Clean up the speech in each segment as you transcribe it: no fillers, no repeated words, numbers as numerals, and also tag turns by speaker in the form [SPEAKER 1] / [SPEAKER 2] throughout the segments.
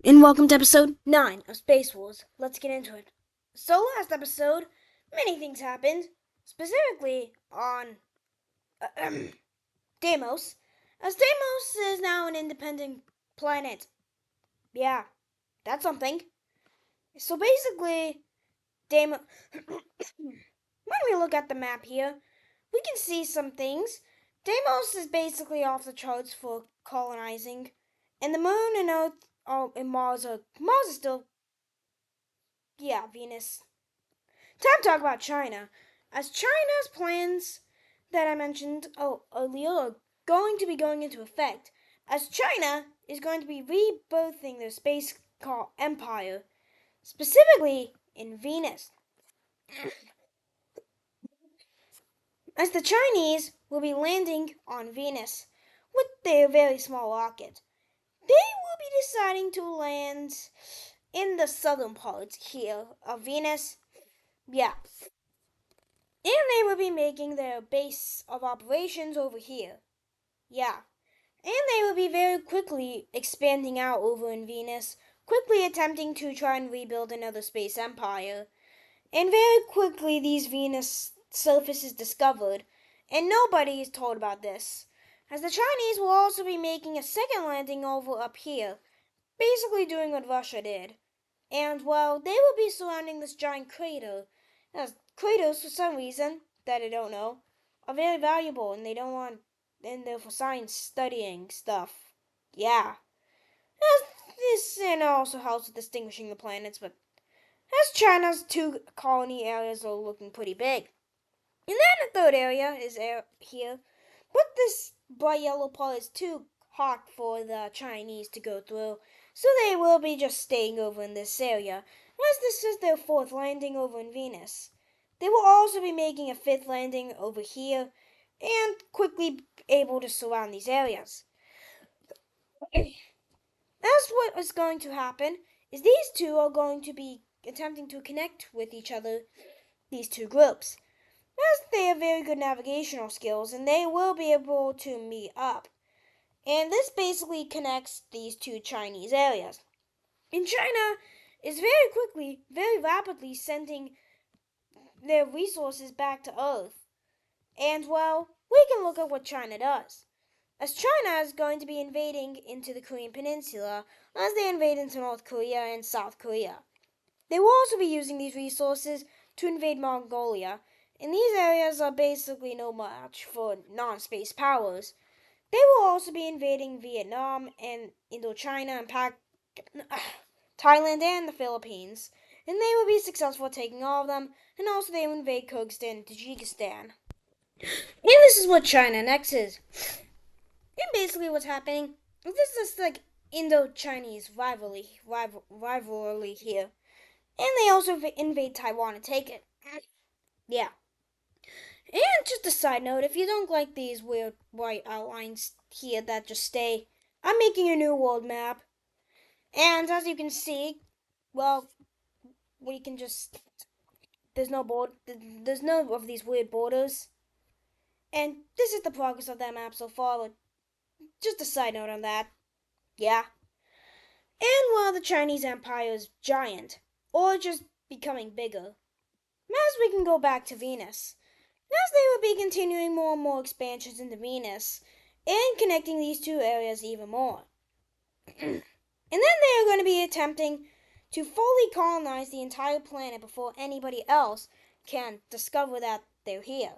[SPEAKER 1] And welcome to episode 9 of Space Wars. Let's get into it. So, last episode, many things happened, specifically on Deimos, as Deimos is now an independent planet. Yeah, that's something. So, basically, Deimos. When we look at the map here, we can see some things. Deimos is basically off the charts for colonizing, and the moon and Earth and Mars is still, yeah, Venus. Time to talk about China, as China's plans that I mentioned earlier are going to be going into effect, as China is going to be rebirthing their space empire, specifically in Venus, as the Chinese will be landing on Venus with their very small rocket. They will be deciding to land in the southern parts here of Venus. Yeah, and they will be making their base of operations over here. Yeah. And they will be very quickly expanding out over in Venus, quickly attempting to try and rebuild another space empire. And very quickly these Venus surfaces discovered, and nobody is told about this, as the Chinese will also be making a second landing over up here, basically doing what Russia did. And well, they will be surrounding this giant crater, as craters, for some reason that I don't know, are very valuable, and they don't want, and they're for science studying stuff. Yeah, as this and also helps with distinguishing the planets. But as China's two colony areas are looking pretty big, and then the third area is here, but this bright yellow part is too hot for the Chinese to go through, so they will be just staying over in this area, as this is their fourth landing over in Venus. They will also be making a fifth landing over here, and quickly able to surround these areas. As what is going to happen is these two are going to be attempting to connect with each other, these two groups, as they have very good navigational skills and they will be able to meet up. And this basically connects these two Chinese areas. And China is very quickly, very rapidly sending their resources back to Earth. And well, we can look at what China does. As China is going to be invading into the Korean Peninsula as they invade into North Korea and South Korea. They will also be using these resources to invade Mongolia, and these areas are basically no match for non-space powers. They will also be invading Vietnam and Indochina and Thailand and the Philippines, and they will be successful taking all of them, and also they will invade Kyrgyzstan and Tajikistan. And this is what China next is. And basically what's happening is this is like Indo-Chinese rivalry here. And they also invade Taiwan and take it. Yeah. And just a side note, if you don't like these weird white outlines here that just stay, I'm making a new world map. And as you can see, well, we can just, there's no of these weird borders. And this is the progress of that map so far, but just a side note on that. Yeah. And while the Chinese Empire is giant, or just becoming bigger, as we can go back to Venus, as they will be continuing more and more expansions into Venus, and connecting these two areas even more. And then they are going to be attempting to fully colonize the entire planet before anybody else can discover that they're here.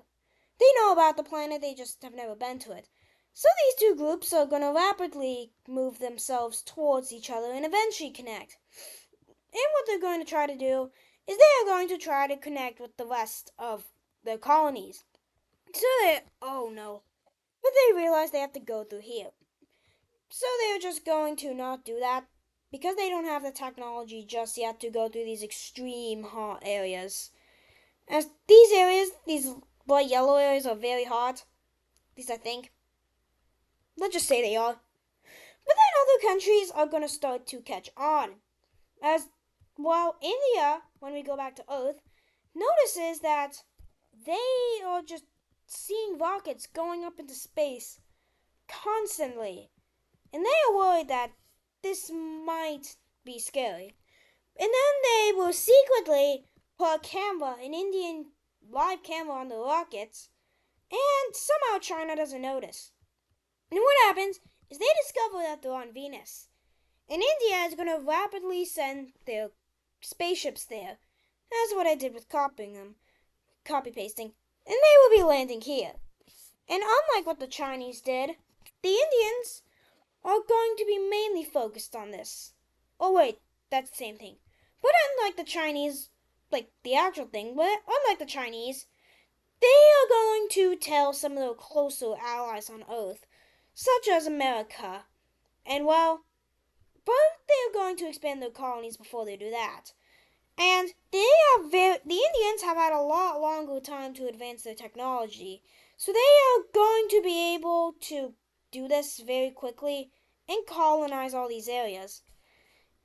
[SPEAKER 1] They know about the planet, they just have never been to it. So these two groups are going to rapidly move themselves towards each other and eventually connect. And what they're going to try to do is they are going to try to connect with the rest of their colonies. So they, oh no, but they realize they have to go through here. So they're just going to not do that because they don't have the technology just yet to go through these extreme hot areas. As these areas, these bright yellow areas are very hot. At least I think. Let's just say they are. But then other countries are going to start to catch on. As while India, when we go back to Earth, notices that they are just seeing rockets going up into space constantly. And they are worried that this might be scary. And then they will secretly put a camera, an Indian live camera on the rockets, and somehow China doesn't notice. And what happens is they discover that they're on Venus. And India is going to rapidly send their spaceships there. That's what I did with copying them, copy pasting. And they will be landing here. And unlike what the Chinese did, the Indians are going to be mainly focused on this. Oh wait, that's the same thing. But unlike the Chinese, like the actual thing, but unlike the Chinese, they are going to tell some of their closer allies on Earth, such as America. And well, but they're going to expand their colonies before they do that. And the Indians have had a lot longer time to advance their technology, so they are going to be able to do this very quickly and colonize all these areas.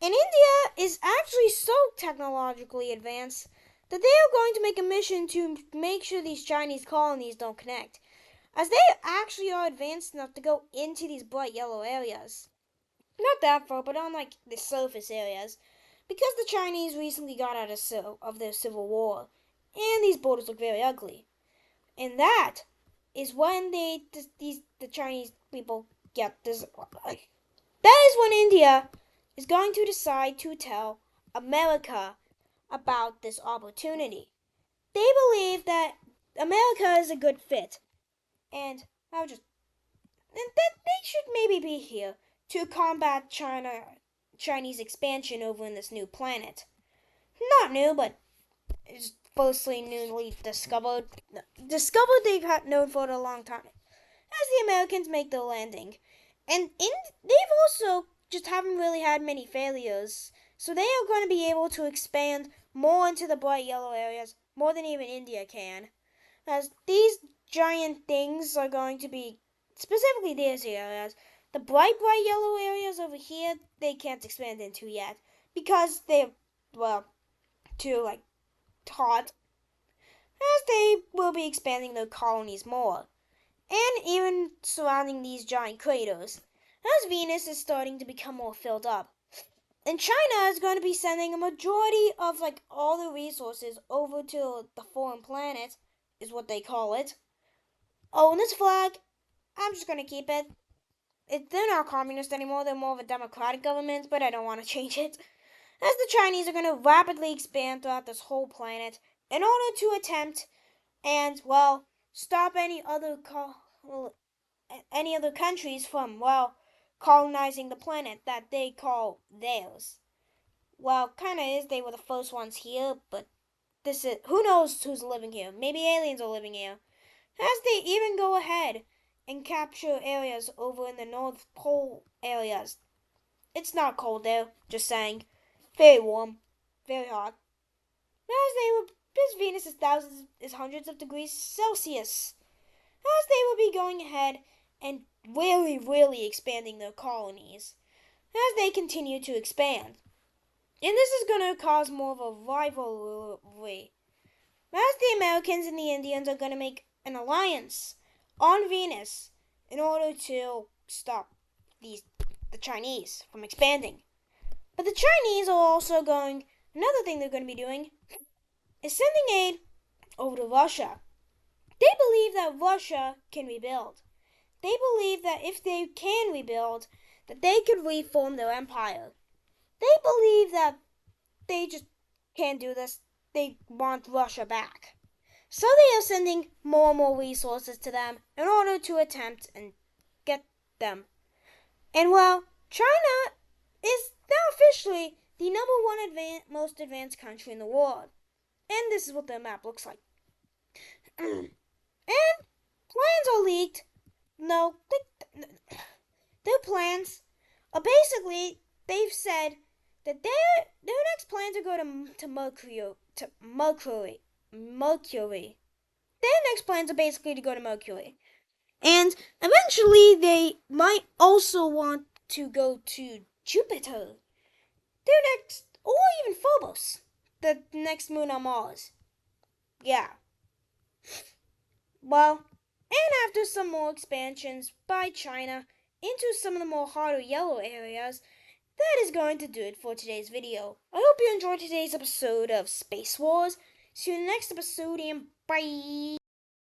[SPEAKER 1] And India is actually so technologically advanced that they are going to make a mission to make sure these Chinese colonies don't connect, as they actually are advanced enough to go into these bright yellow areas. Not that far, but on like the surface areas, because the Chinese recently got out of their civil war, and these borders look very ugly. And that is when the Chinese people get this. That is when India is going to decide to tell America about this opportunity. They believe that America is a good fit, and that they should maybe be here to combat Chinese expansion over in this new planet. Not new, but it's firstly newly discovered. Discovered they've had known for a long time. As the Americans make their landing. They've also just haven't really had many failures. So they are going to be able to expand more into the bright yellow areas, more than even India can. As these giant things are going to be, specifically these areas, the bright yellow areas over here, they can't expand into yet. Because they're, well, too, hot. As they will be expanding their colonies more. And even surrounding these giant craters, as Venus is starting to become more filled up. And China is going to be sending a majority of all the resources over to the foreign planet, is what they call it. Oh, and this flag, I'm just going to keep it. They're not communist anymore, they're more of a democratic government, but I don't want to change it. As the Chinese are going to rapidly expand throughout this whole planet in order to attempt and, well, stop any other countries from, well, colonizing the planet that they call theirs. Well, kind of is, they were the first ones here, but this is, who knows who's living here? Maybe aliens are living here. As they even go ahead and capture areas over in the North Pole areas. It's not cold there, just saying. Very warm, very hot. As Venus is hundreds of degrees Celsius. As they will be going ahead and really expanding their colonies as they continue to expand. And this is going to cause more of a rivalry. As the Americans and the Indians are going to make an alliance on Venus in order to stop the Chinese from expanding. But the Chinese are also another thing they're going to be doing is sending aid over to Russia. They believe that Russia can rebuild. They believe that if they can rebuild, that they could reform their empire. They believe that they just can't do this. They want Russia back. So they are sending more and more resources to them in order to attempt and get them. And well, China is now officially the number one most advanced country in the world. And this is what their map looks like. And plans are leaked. No, their plans are basically, they've said that their next plans are go to Mercury. Their next plans are basically to go to Mercury. And eventually they might also want to go to Jupiter. Their next, or even Phobos, the next moon on Mars. Yeah. Well, and after some more expansions by China into some of the more hotter yellow areas, that is going to do it for today's video. I hope you enjoyed today's episode of Space Wars. See you in the next episode and bye!